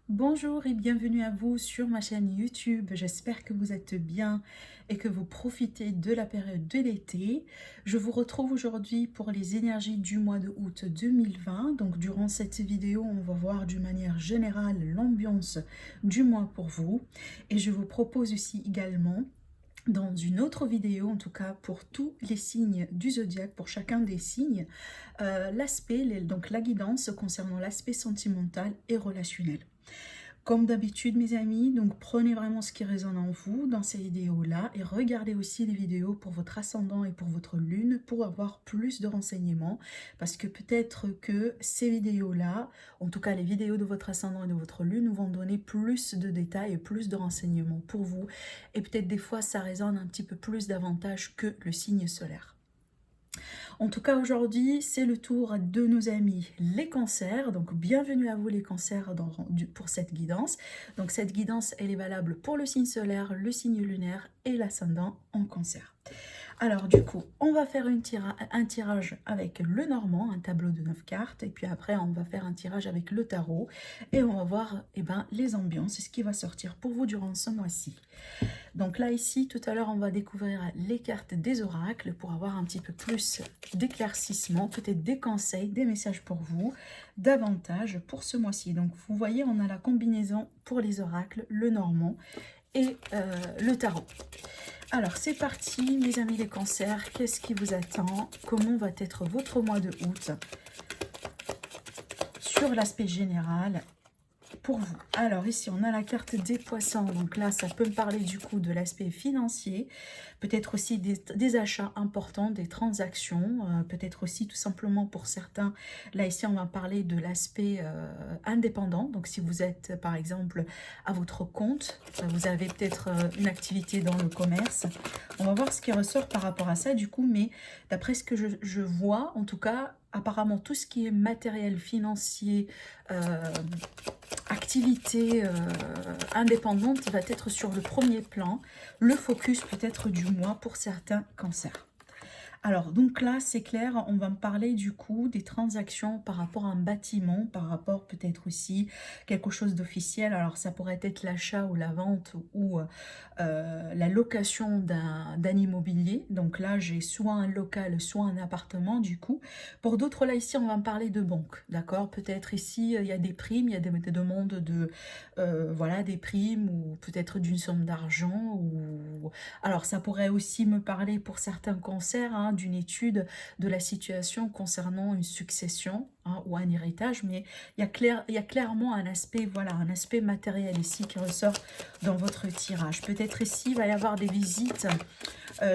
Bonjour et bienvenue à vous sur ma chaîne YouTube. J'espère que vous êtes bien et que vous profitez de la période de l'été. Je vous retrouve aujourd'hui pour les énergies du mois de août 2020. Donc durant cette vidéo, on va voir d'une manière générale l'ambiance du mois pour vous. Et je vous propose aussi également dans une autre vidéo, en tout cas pour tous les signes du zodiaque, pour chacun des signes, donc la guidance concernant l'aspect sentimental et relationnel. Comme d'habitude mes amis, donc prenez vraiment ce qui résonne en vous dans ces vidéos-là et regardez aussi les vidéos pour votre ascendant et pour votre lune pour avoir plus de renseignements parce que peut-être que ces vidéos-là, en tout cas les vidéos de votre ascendant et de votre lune vont donner plus de détails et plus de renseignements pour vous et peut-être des fois ça résonne un petit peu plus davantage que le signe solaire. En tout cas, aujourd'hui, c'est le tour de nos amis les cancers. Donc, bienvenue à vous les cancers pour cette guidance. Donc, cette guidance, elle est valable pour le signe solaire, le signe lunaire et l'ascendant en cancer. Alors du coup, on va faire un tirage avec le normand, un tableau de 9 cartes, et puis après on va faire un tirage avec le tarot, et on va voir les ambiances et ce qui va sortir pour vous durant ce mois-ci. Donc là ici, tout à l'heure, on va découvrir les cartes des oracles pour avoir un petit peu plus d'éclaircissement, peut-être des conseils, des messages pour vous, davantage pour ce mois-ci. Donc vous voyez, on a la combinaison pour les oracles, le normand et le tarot. Alors c'est parti mes amis les cancers, qu'est-ce qui vous attend? Comment va être votre mois de août sur l'aspect général pour vous? Alors ici on a la carte des poissons, donc là ça peut me parler du coup de l'aspect financier, peut-être aussi des achats importants, des transactions, peut-être aussi tout simplement pour certains, là ici on va parler de l'aspect indépendant, donc si vous êtes par exemple à votre compte, vous avez peut-être une activité dans le commerce, on va voir ce qui ressort par rapport à ça du coup, mais d'après ce que je vois en tout cas, apparemment tout ce qui est matériel financier, activité indépendante va être sur le premier plan, le focus peut-être du mois pour certains cancers. Alors, donc là, c'est clair, on va me parler du coup des transactions par rapport à un bâtiment, par rapport peut-être aussi quelque chose d'officiel. Alors, ça pourrait être l'achat ou la vente ou la location d'un immobilier. Donc là, j'ai soit un local, soit un appartement du coup. Pour d'autres, là, ici, on va me parler de banque, d'accord? Peut-être ici, il y a des primes, il y a des demandes de, voilà, des primes ou peut-être d'une somme d'argent. Ou alors, ça pourrait aussi me parler pour certains cancers, hein, d'une étude de la situation concernant une succession, hein, ou un héritage, mais il y a clairement un aspect, voilà, un aspect matériel ici qui ressort dans votre tirage. Peut-être ici, il va y avoir des visites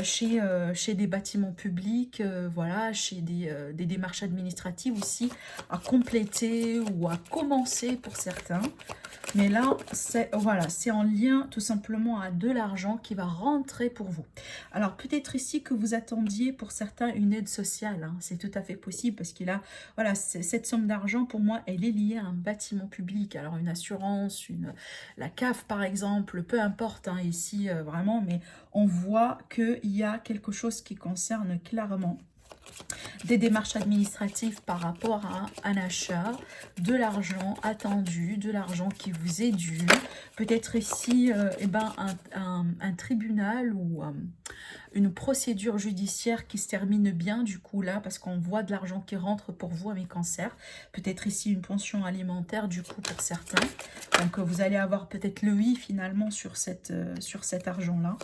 chez des bâtiments publics, voilà, chez des démarches administratives aussi à compléter ou à commencer pour certains. Mais là, c'est voilà, c'est en lien tout simplement à de l'argent qui va rentrer pour vous. Alors peut-être ici que vous attendiez pour certains une aide sociale, hein, c'est tout à fait possible parce qu'il a, voilà, cette somme d'argent pour moi, elle est liée à un bâtiment public. Alors une assurance, la CAF par exemple, peu importe, hein, ici vraiment, mais on voit qu'il y a quelque chose qui concerne clairement des démarches administratives par rapport à un achat, de l'argent attendu, de l'argent qui vous est dû, peut-être ici un tribunal ou une procédure judiciaire qui se termine bien du coup là, parce qu'on voit de l'argent qui rentre pour vous à mes cancers, peut-être ici une pension alimentaire du coup pour certains, donc vous allez avoir peut-être le oui finalement sur cet argent là.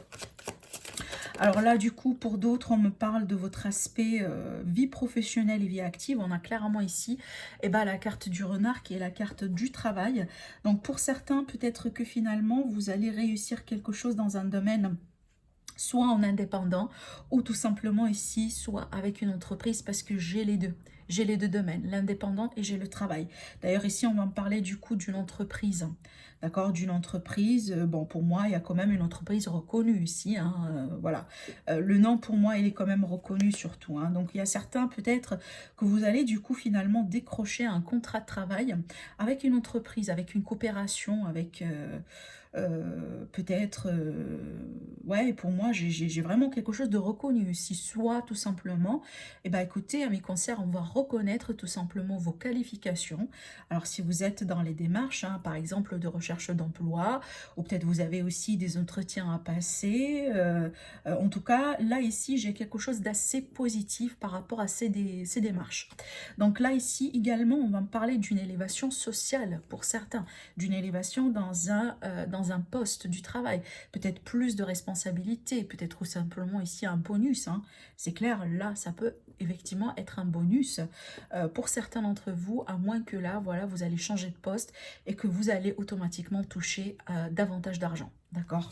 Alors là, du coup, pour d'autres, on me parle de votre aspect vie professionnelle et vie active. On a clairement ici la carte du renard qui est la carte du travail. Donc pour certains, peut-être que finalement, vous allez réussir quelque chose dans un domaine soit en indépendant ou tout simplement ici, soit avec une entreprise parce que j'ai les deux. J'ai les deux domaines, l'indépendant et j'ai le travail. D'ailleurs, ici, on va me parler du coup d'une entreprise. D'accord, d'une entreprise. Bon, pour moi, il y a quand même une entreprise reconnue ici. Hein, voilà. Le nom, pour moi, il est quand même reconnu surtout. Hein. Donc, il y a certains, peut-être, que vous allez du coup finalement décrocher un contrat de travail avec une entreprise, avec une coopération, avec... peut-être, ouais, pour moi, j'ai vraiment quelque chose de reconnu ici. Soit tout simplement, écoutez, à mes concerts, on va reconnaître tout simplement vos qualifications. Alors si vous êtes dans les démarches, hein, par exemple de recherche d'emploi, ou peut-être vous avez aussi des entretiens à passer, en tout cas, là ici, j'ai quelque chose d'assez positif par rapport à ces démarches. Donc là ici, également, on va me parler d'une élévation sociale pour certains, d'une élévation dans un poste du travail, peut-être plus de responsabilités, peut-être simplement ici un bonus, hein. C'est clair, là, ça peut effectivement être un bonus pour certains d'entre vous, à moins que là, voilà, vous allez changer de poste et que vous allez automatiquement toucher davantage d'argent, d'accord?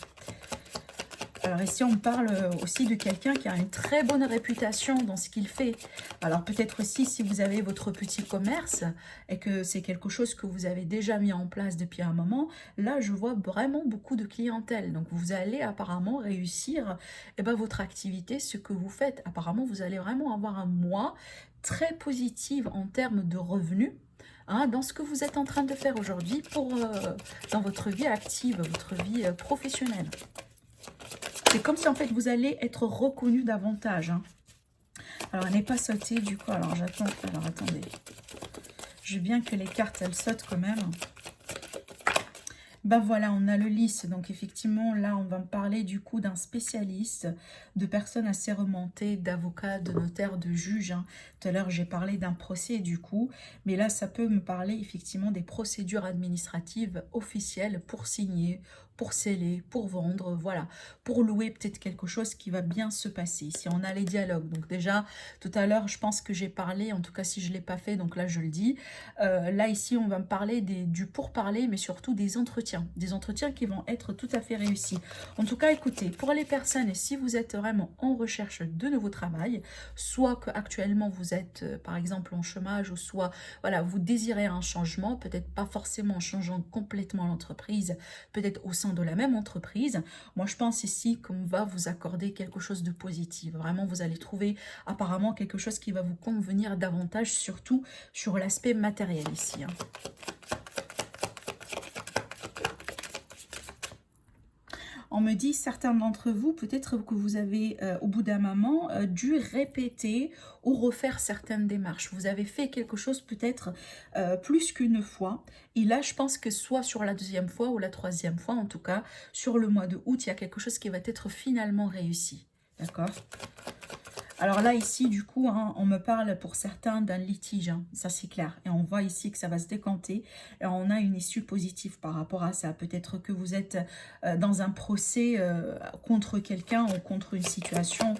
Alors ici, on parle aussi de quelqu'un qui a une très bonne réputation dans ce qu'il fait. Alors peut-être aussi si vous avez votre petit commerce et que c'est quelque chose que vous avez déjà mis en place depuis un moment, là je vois vraiment beaucoup de clientèle. Donc vous allez apparemment réussir votre activité, ce que vous faites. Apparemment, vous allez vraiment avoir un mois très positif en termes de revenus. Hein, dans ce que vous êtes en train de faire aujourd'hui dans votre vie active, votre vie professionnelle. C'est comme si en fait vous allez être reconnu davantage. Hein. Alors elle n'est pas sautée du coup. Alors j'attends. Alors attendez. Je veux bien que les cartes elles sautent quand même. Ben voilà, on a le lys. Donc effectivement, là, on va me parler du coup d'un spécialiste, de personnes assez remontées, d'avocats, de notaires, de juges. Hein. Tout à l'heure, j'ai parlé d'un procès du coup. Mais là, ça peut me parler effectivement des procédures administratives officielles pour signer, pour sceller, pour vendre, voilà. Pour louer peut-être quelque chose qui va bien se passer. Si on a les dialogues. Donc déjà, tout à l'heure, je pense que j'ai parlé, en tout cas si je ne l'ai pas fait, donc là, je le dis. Là, ici, on va me parler du pourparler, mais surtout des entretiens. Des entretiens qui vont être tout à fait réussis. En tout cas, écoutez, pour les personnes, et si vous êtes vraiment en recherche de nouveau travail, soit qu'actuellement vous êtes, par exemple, en chômage, ou soit, voilà, vous désirez un changement, peut-être pas forcément en changeant complètement l'entreprise, peut-être au sein de la même entreprise. Moi, je pense ici qu'on va vous accorder quelque chose de positif. Vraiment, vous allez trouver apparemment quelque chose qui va vous convenir davantage, surtout sur l'aspect matériel ici. Hein. On me dit, certains d'entre vous, peut-être que vous avez, au bout d'un moment, dû répéter ou refaire certaines démarches. Vous avez fait quelque chose peut-être plus qu'une fois. Et là, je pense que soit sur la deuxième fois ou la troisième fois, en tout cas, sur le mois de août, il y a quelque chose qui va être finalement réussi. D'accord ? Alors là, ici, du coup, hein, on me parle pour certains d'un litige, hein, ça c'est clair. Et on voit ici que ça va se décanter. Et on a une issue positive par rapport à ça. Peut-être que vous êtes dans un procès contre quelqu'un ou contre une situation.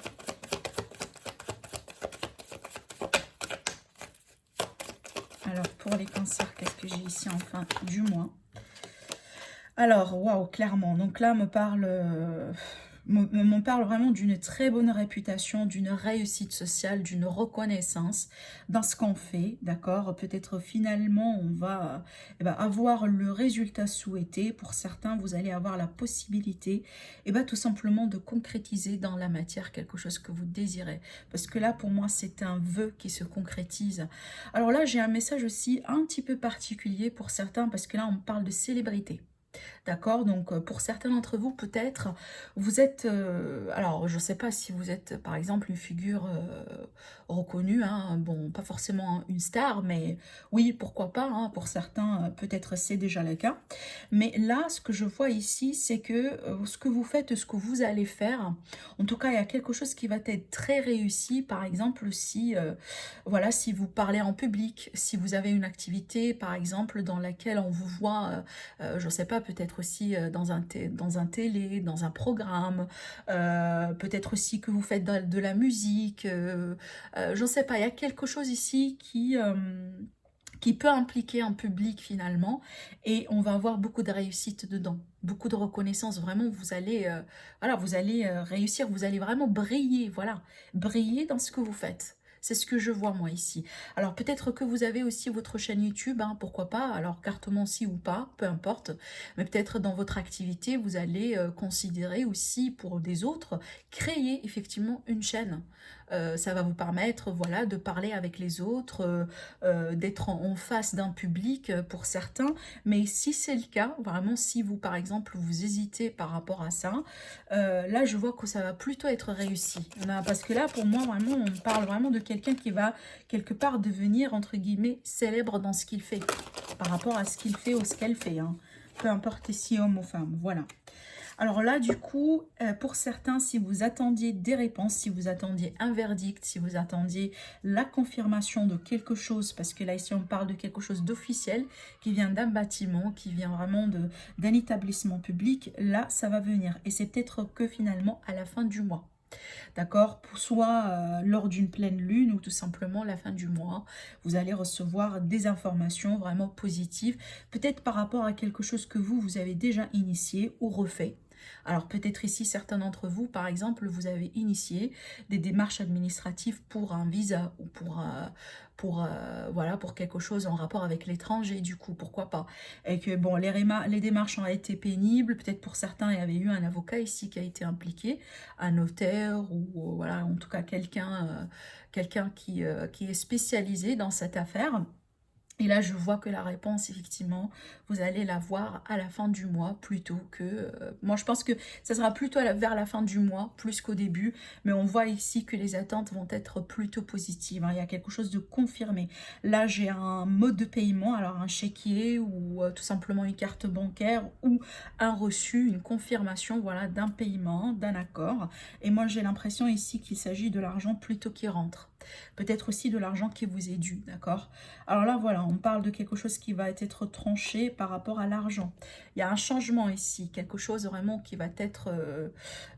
Alors, pour les cancers, qu'est-ce que j'ai ici en fin du mois? Alors, waouh, clairement. Donc là, m'en parle vraiment d'une très bonne réputation, d'une réussite sociale, d'une reconnaissance dans ce qu'on fait, d'accord? Peut-être finalement, on va avoir le résultat souhaité. Pour certains, vous allez avoir la possibilité, tout simplement de concrétiser dans la matière quelque chose que vous désirez. Parce que là, pour moi, c'est un vœu qui se concrétise. Alors là, j'ai un message aussi un petit peu particulier pour certains, parce que là, on me parle de célébrité. D'accord, donc pour certains d'entre vous, peut-être, vous êtes, alors je ne sais pas si vous êtes par exemple une figure reconnue, hein, bon, pas forcément une star, mais oui, pourquoi pas, hein, pour certains, peut-être c'est déjà le cas. Mais là, ce que je vois ici, c'est que ce que vous faites, ce que vous allez faire, en tout cas, il y a quelque chose qui va être très réussi, par exemple, si, voilà, si vous parlez en public, si vous avez une activité, par exemple, dans laquelle on vous voit, je ne sais pas, peut-être aussi dans un télé, dans un programme, peut-être aussi que vous faites de la musique, je ne sais pas, il y a quelque chose ici qui peut impliquer un public finalement, et on va avoir beaucoup de réussite dedans, beaucoup de reconnaissance. Vraiment, vous allez, voilà, vous allez réussir, vous allez vraiment briller, voilà, briller dans ce que vous faites. C'est ce que je vois moi ici. Alors peut-être que vous avez aussi votre chaîne YouTube, hein, pourquoi pas, alors carte-mencie ou pas, peu importe. Mais peut-être dans votre activité, vous allez considérer aussi pour des autres, créer effectivement une chaîne. Ça va vous permettre, voilà, de parler avec les autres, d'être en face d'un public pour certains. Mais si c'est le cas, vraiment, si vous, par exemple, vous hésitez par rapport à ça, là, je vois que ça va plutôt être réussi. Parce que là, pour moi, vraiment, on parle vraiment de quelqu'un qui va, quelque part, devenir, entre guillemets, célèbre dans ce qu'il fait, par rapport à ce qu'il fait ou ce qu'elle fait, hein. Peu importe si homme ou femme, voilà. Alors là, du coup, pour certains, si vous attendiez des réponses, si vous attendiez un verdict, si vous attendiez la confirmation de quelque chose, parce que là, ici, on parle de quelque chose d'officiel, qui vient d'un bâtiment, qui vient vraiment d'un établissement public, là, ça va venir. Et c'est peut-être que finalement, à la fin du mois. D'accord? Soit lors d'une pleine lune ou tout simplement la fin du mois, vous allez recevoir des informations vraiment positives, peut-être par rapport à quelque chose que vous avez déjà initié ou refait. Alors peut-être ici, certains d'entre vous, par exemple, vous avez initié des démarches administratives pour un visa ou voilà, pour quelque chose en rapport avec l'étranger, du coup, pourquoi pas. Et que bon, les démarches ont été pénibles, peut-être pour certains, il y avait eu un avocat ici qui a été impliqué, un notaire ou voilà, en tout cas quelqu'un qui est spécialisé dans cette affaire. Et là, je vois que la réponse, effectivement, vous allez la voir à la fin du mois plutôt que... moi, je pense que ça sera plutôt vers la fin du mois, plus qu'au début. Mais on voit ici que les attentes vont être plutôt positives, hein. Il y a quelque chose de confirmé. Là, j'ai un mode de paiement, alors un chéquier ou tout simplement une carte bancaire ou un reçu, une confirmation, voilà, d'un paiement, d'un accord. Et moi, j'ai l'impression ici qu'il s'agit de l'argent plutôt qui rentre. Peut-être aussi de l'argent qui vous est dû, d'accord? Alors là, voilà, on parle de quelque chose qui va être tranché par rapport à l'argent. Il y a un changement ici, quelque chose vraiment qui va être,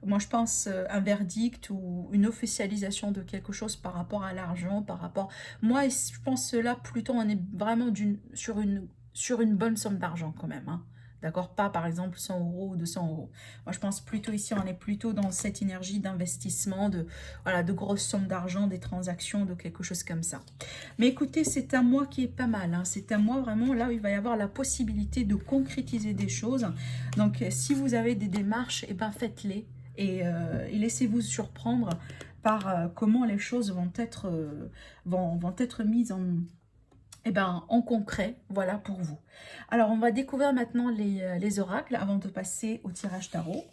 moi je pense, un verdict ou une officialisation de quelque chose par rapport à l'argent, par rapport... Moi, je pense là, plutôt, on est vraiment sur une bonne somme d'argent quand même, hein. D'accord? Pas par exemple 100 euros ou 200 euros. Moi je pense plutôt ici, on est plutôt dans cette énergie d'investissement, voilà, de grosses sommes d'argent, des transactions, de quelque chose comme ça. Mais écoutez, c'est un mois qui est pas mal, hein. C'est un mois vraiment là où il va y avoir la possibilité de concrétiser des choses. Donc si vous avez des démarches, eh ben, faites-les et laissez-vous surprendre par comment les choses vont être mises eh ben, en concret, voilà pour vous. Alors, on va découvrir maintenant les oracles avant de passer au tirage tarot.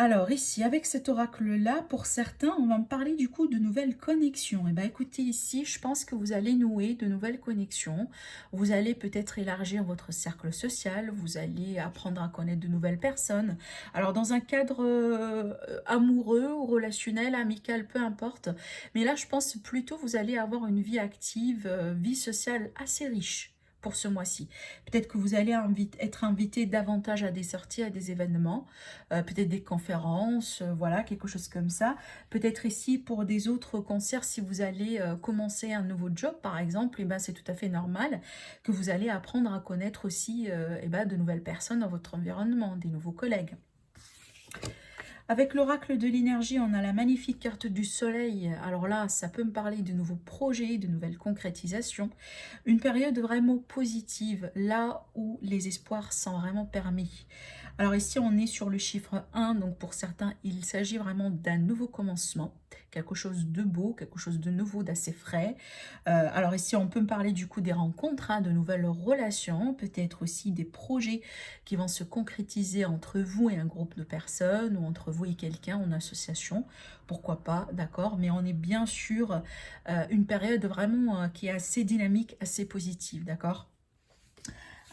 Alors ici, avec cet oracle-là, pour certains, on va me parler du coup de nouvelles connexions. Et bien écoutez, ici, je pense que vous allez nouer de nouvelles connexions. Vous allez peut-être élargir votre cercle social. Vous allez apprendre à connaître de nouvelles personnes. Alors dans un cadre amoureux ou relationnel, amical, peu importe. Mais là, je pense plutôt vous allez avoir une vie active, vie sociale assez riche pour ce mois-ci. Peut-être que vous allez être invité davantage à des sorties, à des événements, peut-être des conférences, voilà, quelque chose comme ça. Peut-être ici pour des autres concerts, si vous allez commencer un nouveau job par exemple, et ben, c'est tout à fait normal que vous allez apprendre à connaître aussi et ben, de nouvelles personnes dans votre environnement, des nouveaux collègues. Avec l'oracle de l'énergie, on a la magnifique carte du soleil. Alors là, ça peut me parler de nouveaux projets, de nouvelles concrétisations. Une période vraiment positive, là où les espoirs sont vraiment permis. Alors ici, on est sur le chiffre 1, donc pour certains, il s'agit vraiment d'un nouveau commencement, quelque chose de beau, quelque chose de nouveau, d'assez frais. Alors ici, on peut me parler du coup des rencontres, hein, de nouvelles relations, peut-être aussi des projets qui vont se concrétiser entre vous et un groupe de personnes, ou entre vous et quelqu'un en association, pourquoi pas, d'accord? Mais on est bien sur une période vraiment qui est assez dynamique, assez positive, d'accord?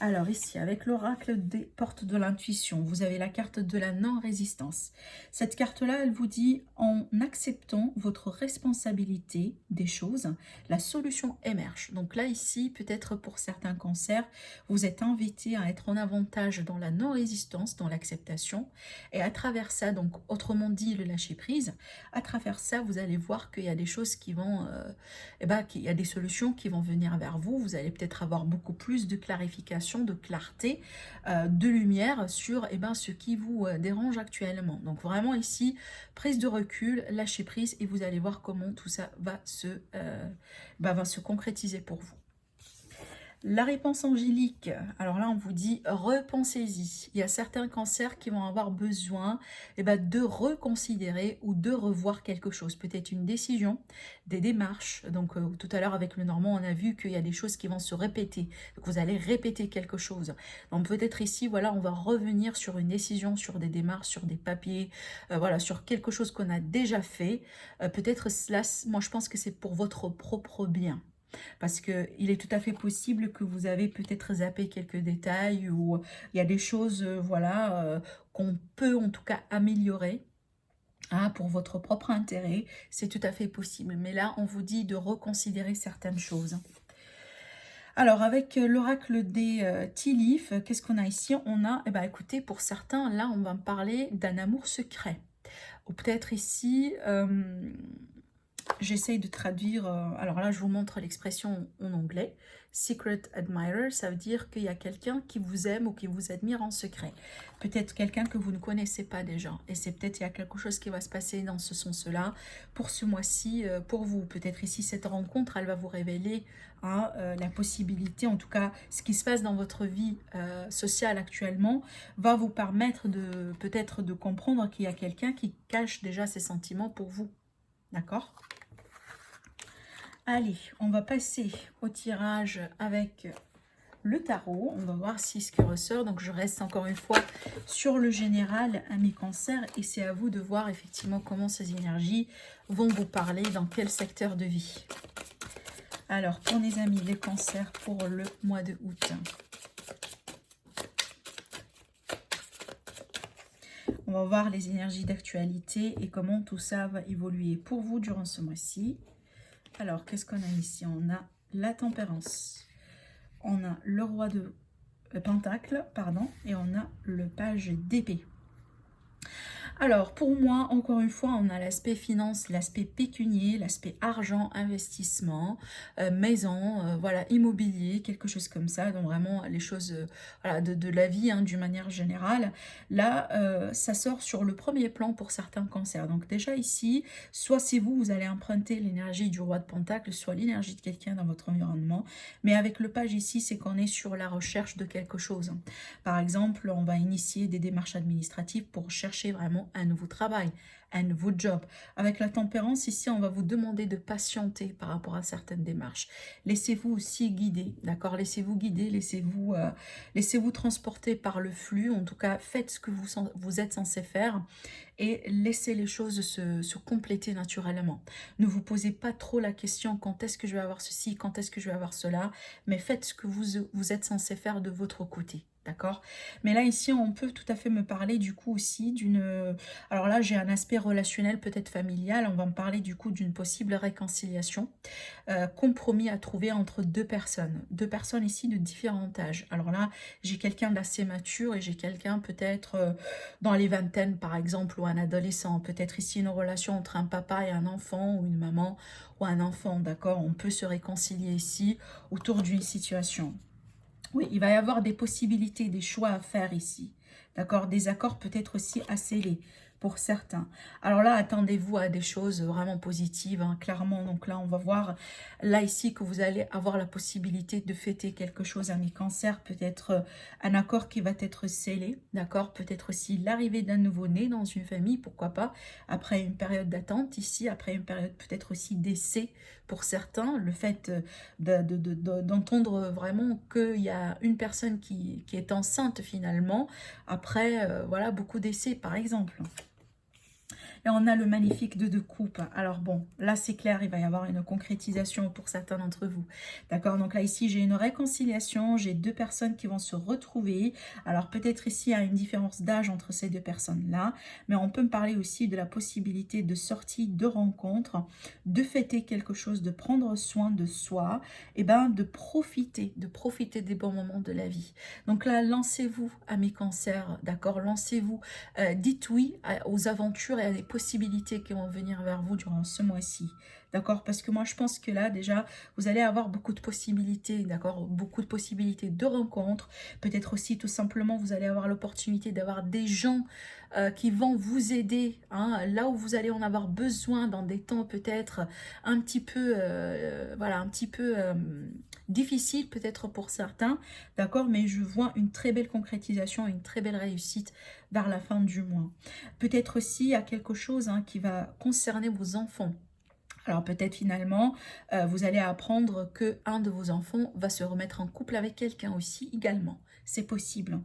Alors ici, avec l'oracle des portes de l'intuition, vous avez la carte de la non-résistance. Cette carte-là, elle vous dit, en acceptant votre responsabilité des choses, la solution émerge. Donc là, ici, peut-être pour certains cancers, vous êtes invité à être en avantage dans la non-résistance, dans l'acceptation. Et à travers ça, donc autrement dit, le lâcher-prise, à travers ça, vous allez voir qu'il y a des choses qui vont... qu'il y a des solutions qui vont venir vers vous. Vous allez peut-être avoir beaucoup plus de clarification, de clarté, de lumière sur ce qui vous dérange actuellement. Donc vraiment ici, prise de recul, lâcher prise et vous allez voir comment tout ça va se concrétiser pour vous. La réponse angélique, alors là on vous dit repensez-y. Il y a certains cancers qui vont avoir besoin de reconsidérer ou de revoir quelque chose. Peut-être une décision, des démarches. Donc tout à l'heure avec le Normand on a vu qu'il y a des choses qui vont se répéter. Donc vous allez répéter quelque chose. Donc peut-être ici voilà on va revenir sur une décision, sur des démarches, sur des papiers, voilà sur quelque chose qu'on a déjà fait. Peut-être cela, moi je pense que c'est pour votre propre bien. Parce qu'il est tout à fait possible que vous avez peut-être zappé quelques détails ou il y a des choses voilà, qu'on peut en tout cas améliorer. Hein, pour votre propre intérêt, c'est tout à fait possible. Mais là, on vous dit de reconsidérer certaines choses. Alors, avec l'oracle des Tea Leaf, qu'est-ce qu'on a ici? On a, écoutez, pour certains, là, on va me parler d'un amour secret. Ou peut-être ici... j'essaye de traduire, alors là je vous montre l'expression en anglais, secret admirer, ça veut dire qu'il y a quelqu'un qui vous aime ou qui vous admire en secret. Peut-être quelqu'un que vous ne connaissez pas déjà, et c'est peut-être il y a quelque chose qui va se passer dans ce sens-là, pour ce mois-ci, pour vous. Peut-être ici cette rencontre, elle va vous révéler hein, la possibilité, en tout cas ce qui se passe dans votre vie sociale actuellement, va vous permettre de peut-être de comprendre qu'il y a quelqu'un qui cache déjà ses sentiments pour vous. D'accord ? Allez, on va passer au tirage avec le tarot. On va voir si ce qui ressort. Donc, je reste encore une fois sur le général, amis cancer. Et c'est à vous de voir effectivement comment ces énergies vont vous parler, dans quel secteur de vie. Alors, pour mes amis, les cancers pour le mois de août. On va voir les énergies d'actualité et comment tout ça va évoluer pour vous durant ce mois-ci. Alors, qu'est-ce qu'on a ici? On a la tempérance, on a le roi de Pentacle, pardon, et on a le page d'épée. Alors, pour moi, encore une fois, on a l'aspect finance, l'aspect pécunier, l'aspect argent, investissement, maison, voilà, immobilier, quelque chose comme ça. Donc, vraiment, les choses voilà, de la vie, hein, d'une manière générale. Là, ça sort sur le premier plan pour certains cancers. Donc, déjà ici, soit c'est vous, vous allez emprunter l'énergie du roi de Pentacle, soit l'énergie de quelqu'un dans votre environnement. Mais avec le page ici, c'est qu'on est sur la recherche de quelque chose. Par exemple, on va initier des démarches administratives pour chercher vraiment un nouveau travail, un nouveau job. Avec la tempérance, ici, on va vous demander de patienter par rapport à certaines démarches. Laissez-vous aussi guider, d'accord? Laissez-vous guider, laissez-vous transporter par le flux. En tout cas, faites ce que vous êtes censé faire et laissez les choses se compléter naturellement. Ne vous posez pas trop la question quand est-ce que je vais avoir ceci, quand est-ce que je vais avoir cela, mais faites ce que vous êtes censé faire de votre côté. D'accord? Mais là, ici, on peut tout à fait me parler du coup aussi d'une... Alors là, j'ai un aspect relationnel, peut-être familial. On va me parler du coup d'une possible réconciliation. Compromis à trouver entre deux personnes. Deux personnes ici de différents âges. Alors là, j'ai quelqu'un d'assez mature et j'ai quelqu'un peut-être dans les vingtaines, par exemple, ou un adolescent. Peut-être ici une relation entre un papa et un enfant ou une maman ou un enfant. D'accord? On peut se réconcilier ici autour d'une situation. Oui, il va y avoir des possibilités, des choix à faire ici. D'accord? Des accords peut-être aussi à sceller pour certains. Alors là, attendez-vous à des choses vraiment positives, hein, clairement. Donc là, on va voir là ici que vous allez avoir la possibilité de fêter quelque chose à mes cancers. Peut-être un accord qui va être scellé. D'accord? Peut-être aussi l'arrivée d'un nouveau-né dans une famille, pourquoi pas. Après une période d'attente ici, après une période peut-être aussi d'essai pour certains. Le fait d'entendre vraiment qu'il y a une personne qui est enceinte finalement, après voilà, beaucoup d'essais par exemple. Et on a le magnifique 2 de coupe. Alors bon, là c'est clair, il va y avoir une concrétisation pour certains d'entre vous. D'accord? Donc là ici j'ai une réconciliation, j'ai deux personnes qui vont se retrouver. Alors peut-être ici il y a une différence d'âge entre ces deux personnes-là. Mais on peut me parler aussi de la possibilité de sortie, de rencontre, de fêter quelque chose, de prendre soin de soi. Et bien de profiter des bons moments de la vie. Donc là, lancez-vous à mes cancers, d'accord? Lancez-vous, dites oui aux aventures et à des possibilités qui vont venir vers vous durant ce mois-ci. d'accord? Parce que moi, je pense que là, déjà, vous allez avoir beaucoup de possibilités, d'accord? Beaucoup de possibilités de rencontres. Peut-être aussi, tout simplement, vous allez avoir l'opportunité d'avoir des gens qui vont vous aider, hein, là où vous allez en avoir besoin dans des temps peut-être un petit peu, voilà, un petit peu difficile peut-être pour certains, d'accord? Mais je vois une très belle concrétisation, une très belle réussite vers la fin du mois. Peut-être aussi, il y a quelque chose hein, qui va concerner vos enfants. Alors peut-être finalement, vous allez apprendre que un de vos enfants va se remettre en couple avec quelqu'un aussi également. C'est possible.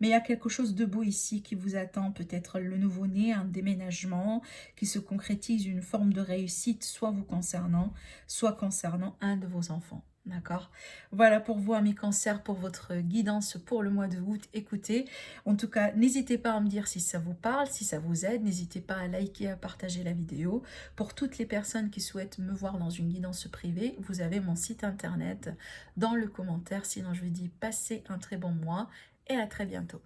Mais il y a quelque chose de beau ici qui vous attend, peut-être le nouveau-né, un déménagement qui se concrétise, une forme de réussite, soit vous concernant, soit concernant un de vos enfants. D'accord? Voilà pour vous, amis cancers, pour votre guidance pour le mois de août. Écoutez, en tout cas, n'hésitez pas à me dire si ça vous parle, si ça vous aide. N'hésitez pas à liker, à partager la vidéo. Pour toutes les personnes qui souhaitent me voir dans une guidance privée, vous avez mon site internet dans le commentaire. Sinon, je vous dis passez un très bon mois et à très bientôt.